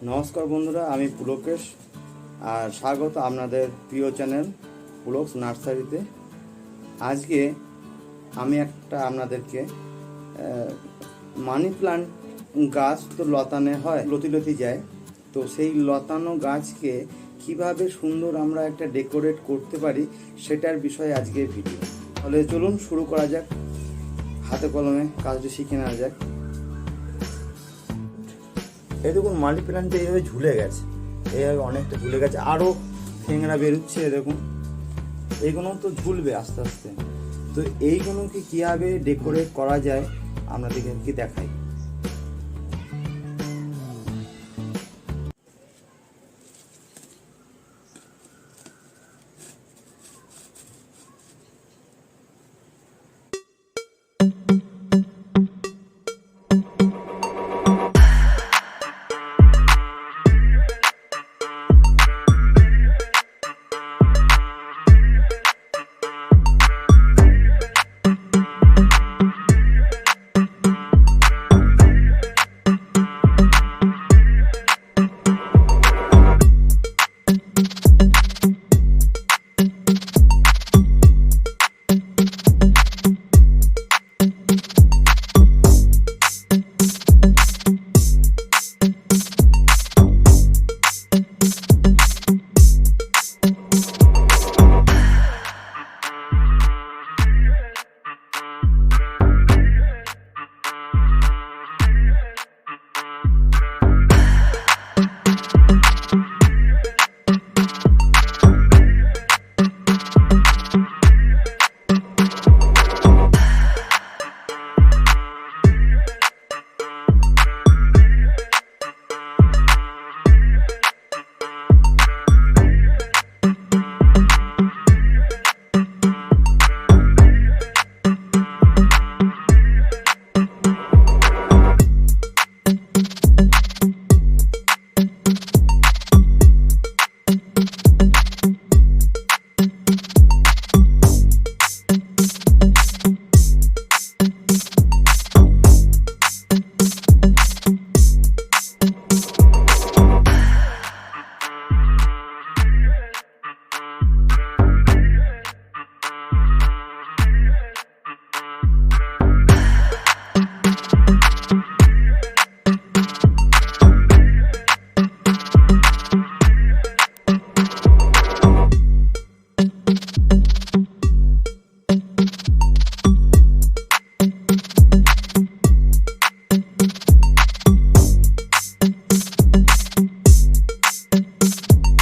নমস্কার বন্ধুরা, আমি পুলকেশ আর স্বাগত আপনাদের প্রিয় চ্যানেল পুলকস নার্সারিতে। আজকে আমি আপনাদেরকে মানি প্লান্ট গাছ তো লতানে হয়, লতি যায়, তো সেই লতানো গাছকে কিভাবে সুন্দর আমরা একটা ডেকোরেট করতে পারি সেটার বিষয়ে আজকে ভিডিও। তাহলে চলুন শুরু করা যাক, হাতে কলমে কাজটি শিখে নেওয়া যাক। এই দেখুন, মানি প্ল্যান্টটা এইভাবে ঝুলে গেছে, এইভাবে অনেকটা ঝুলে গেছে, আরও ঠেংরা বেরোচ্ছে। দেখুন, এইগুলো তো ঝুলবে আস্তে আস্তে। তো এইগুলোকে কীভাবে ডেকোরেট করা যায় আপনাদেরকে দেখাই।